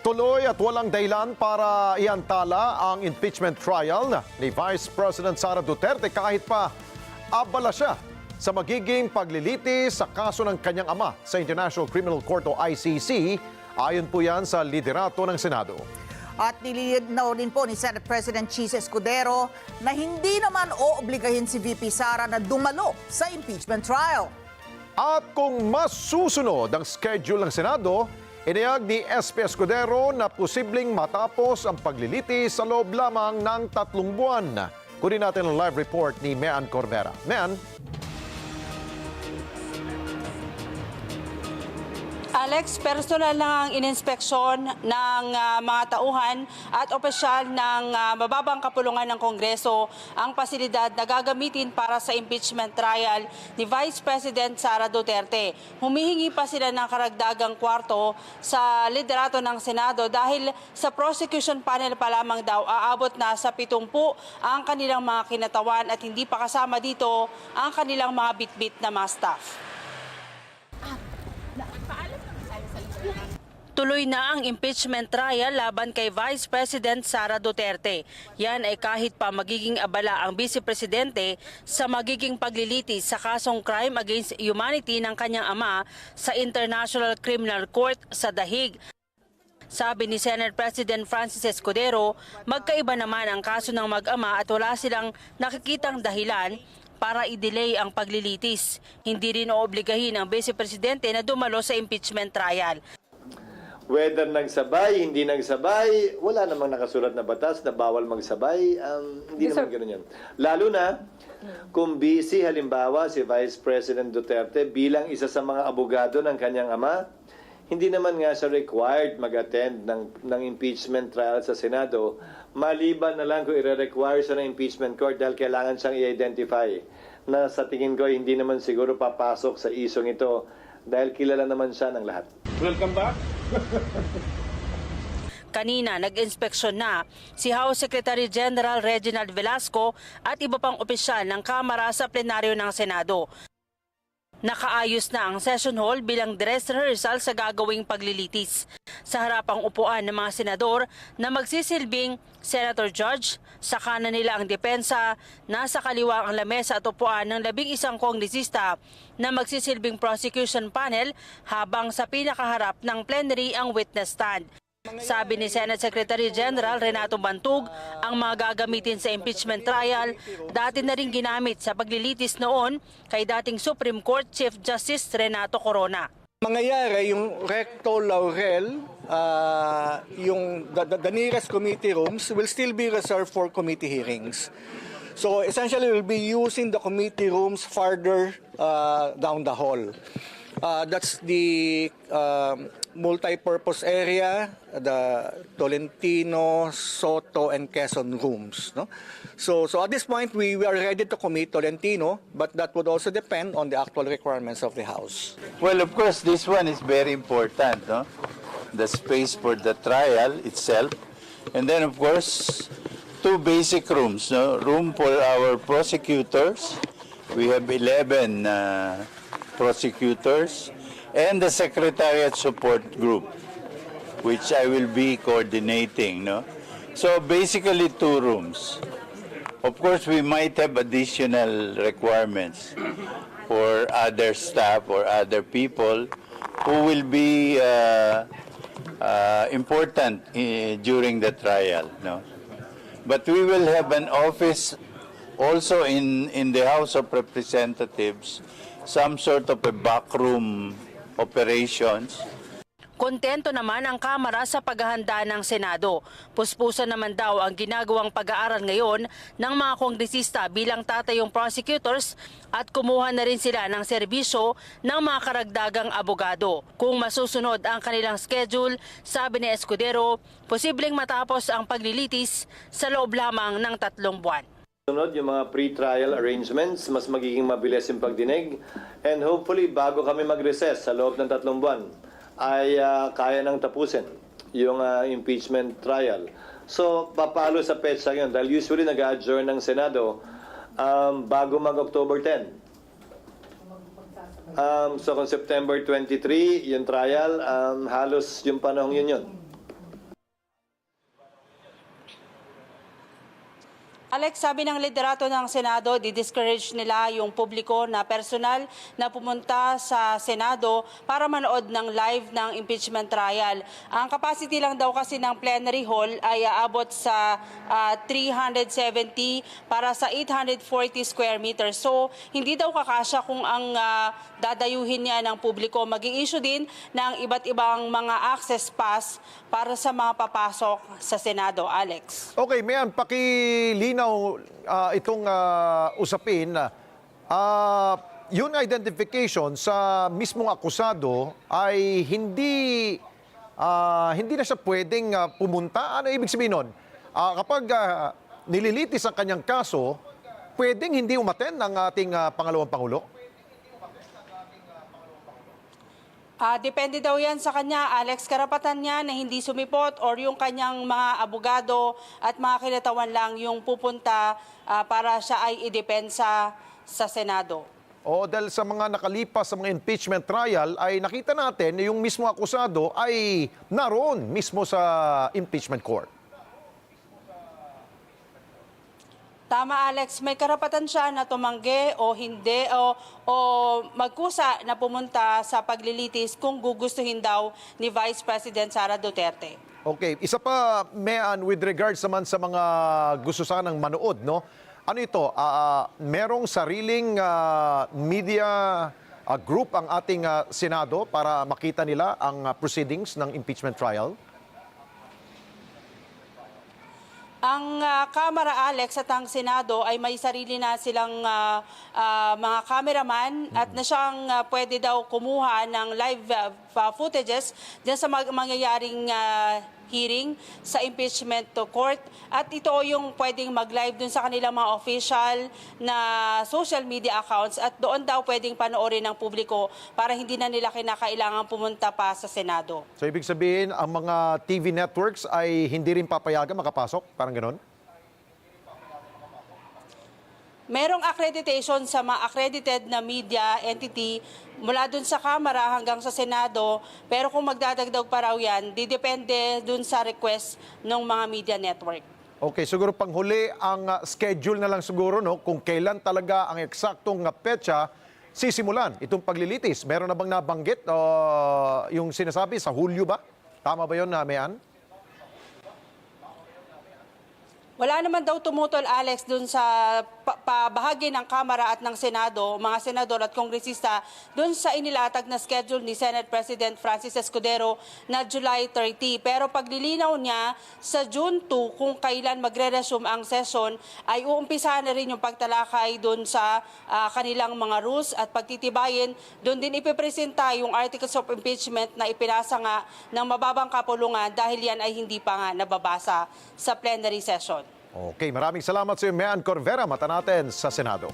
Tuloy at walang dahilan para iantala ang impeachment trial ni Vice President Sara Duterte kahit pa abala siya sa magiging paglilitis sa kaso ng kanyang ama sa International Criminal Court o ICC. Ayon po yan sa liderato ng Senado. At nililinaw din po ni Senate President Chis Escudero na hindi naman oobligahin si VP Sara na dumalo sa impeachment trial. At kung mas susunod ang schedule ng Senado, iniyag ni SP Escudero na posibleng matapos ang paglilitis sa loob lamang ng 3 buwan. Kunin natin ang live report ni Mean Corvera. Mean? Alex, personal na ang ininspeksyon ng mga tauhan at opisyal ng mababang kapulungan ng Kongreso ang pasilidad na gagamitin para sa impeachment trial ni Vice President Sara Duterte. Humihingi pa sila ng karagdagang kwarto sa liderato ng Senado dahil sa prosecution panel pa lamang daw aabot na sa 70 ang kanilang mga kinatawan at hindi pa kasama dito ang kanilang mga bitbit na mga staff. Tuloy na ang impeachment trial laban kay Vice President Sara Duterte. Yan ay kahit pa magiging abala ang Vice Presidente sa magiging paglilitis sa kasong crime against humanity ng kanyang ama sa International Criminal Court sa The Hague. Sabi ni Senate President Francis Escudero, magkaiba naman ang kaso ng mag-ama at wala silang nakikitang dahilan para i-delay ang paglilitis. Hindi rin oobligahin ang Vice Presidente na dumalo sa impeachment trial. Whether nagsabay, hindi nagsabay, wala namang nakasulat na batas na bawal magsabay. Hindi naman gano'n yan. Lalo na kung busy halimbawa si Vice President Duterte bilang isa sa mga abogado ng kanyang ama, hindi naman nga siya required mag-attend ng impeachment trial sa Senado, maliban na lang kung i-require siya ng impeachment court dahil kailangan siyang i-identify na sa tingin ko hindi naman siguro papasok sa isong ito dahil kilala naman siya ng lahat. Welcome back. Kanina, nag-inspeksyon na si House Secretary General Reginald Velasco at iba pang opisyal ng Kamara sa plenaryo ng Senado. Nakaayos na ang session hall bilang dress rehearsal sa gagawing paglilitis. Sa harapang upuan ng mga senador na magsisilbing Senator Judge, sa kanan nila ang depensa, nasa kaliwa ang lamesa at upuan ng 11 kongresista na magsisilbing prosecution panel habang sa pinakaharap ng plenary ang witness stand. Sabi ni Senate Secretary General Renato Bantug, ang mga gagamitin sa impeachment trial dati na rin ginamit sa paglilitis noon kay dating Supreme Court Chief Justice Renato Corona. Mangyayari yung recto laurel, yung the nearest committee rooms will still be reserved for committee hearings. So essentially we'll be using the committee rooms farther down the hall. That's the multi-purpose area, the Tolentino, Soto, and Quezon rooms. No? So at this point, we are ready to commit Tolentino, but that would also depend on the actual requirements of the House. Well, of course, this one is very important, no? The space for the trial itself. And then, of course, 2 basic rooms. No? Room for our prosecutors. We have 11 prosecutors. And the Secretariat Support Group, which I will be coordinating. No? So basically 2 rooms. Of course, we might have additional requirements for other staff or other people who will be important during the trial. No? But we will have an office also in the House of Representatives, some sort of a backroom operations. Kontento naman ang Kamara sa paghahanda ng Senado. Puspusan naman daw ang ginagawang pag-aaral ngayon ng mga kongresista bilang tatayong prosecutors at kumuha na rin sila ng serbisyo ng mga karagdagang abogado. Kung masusunod ang kanilang schedule, sabi ni Escudero, posibleng matapos ang paglilitis sa loob lamang ng 3 buwan. Sunod yung mga pre-trial arrangements, mas magiging mabilis yung pagdinig. And hopefully, bago kami mag-recess sa loob ng 3 buwan, ay kaya nang tapusin yung impeachment trial. So, papalo sa petsa yun. Dahil usually nag-adjourn ng Senado bago mag-October 10. So, kung September 23, yung trial, halos yung panahon yun. Alex, sabi ng liderato ng Senado, di-discourage nila yung publiko na personal na pumunta sa Senado para manood ng live ng impeachment trial. Ang capacity lang daw kasi ng plenary hall ay aabot sa 370 para sa 840 square meters. So, hindi daw kakasya kung ang dadayuhin niya ng publiko. Mag-i-issue din ng iba't ibang mga access pass para sa mga papasok sa Senado. Alex. Okay, Mayan, pakilinaw itong usapin. Yung identification sa mismong akusado ay hindi na siya pwedeng pumunta. Ano ibig sabihin nun? Kapag nililitis ang kanyang kaso, pwedeng hindi umaten ng ating pangalawang Pangulo? Depende daw yan sa kanya, Alex. Karapatan niya na hindi sumipot or yung kanyang mga abogado at mga kinatawan lang yung pupunta para siya ay idepensa sa Senado. O dahil sa mga nakalipas sa mga impeachment trial ay nakita natin na yung mismo akusado ay naroon mismo sa impeachment court. Tama, Alex. May karapatan siya na tumanggi o hindi o magkusa na pumunta sa paglilitis kung gugustuhin daw ni Vice President Sara Duterte. Okay, isa pa, Mayan, with regards naman sa mga gusto sanang manood, no? Ano ito? Merong sariling media group ang ating Senado para makita nila ang proceedings ng impeachment trial? Ang Kamara, Alex, at ang Senado ay may sarili na silang mga cameraman at na siyang pwede daw kumuha ng live footages dyan sa mangyayaring hearing sa impeachment court. At ito yung pwedeng mag-live dun sa kanilang mga official na social media accounts at doon daw pwedeng panoorin ng publiko para hindi na nila kinakailangan pumunta pa sa Senado. So ibig sabihin, ang mga TV networks ay hindi rin papayagan makapasok? Parang ganon? Merong accreditation sa mga accredited na media entity mula dun sa Kamara hanggang sa Senado, pero kung magdadagdag pa raw yan, didepende dun sa request ng mga media network. Okay, siguro panghuli ang schedule na lang siguro, no? Kung kailan talaga ang eksaktong petsa sisimulan itong paglilitis. Meron na bang nabanggit yung sinasabi sa Hulyo ba? Tama ba yun, Mayan? Wala naman daw tumutol, Alex, dun sa pabahagi ng Kamara at ng Senado, mga senador at kongresista, dun sa inilatag na schedule ni Senate President Francis Escudero na July 30. Pero paglilinaw niya sa June 2 kung kailan magre-resume ang session, ay uumpisahan na rin yung pagtalakay dun sa kanilang mga rules at pagtitibayin. Dun din ipipresenta yung articles of impeachment na ipinasa nga ng mababang kapulungan dahil yan ay hindi pa nga nababasa sa plenary session. Okay, maraming salamat sa iyo, Mayan Corvera. Mata natin sa Senado.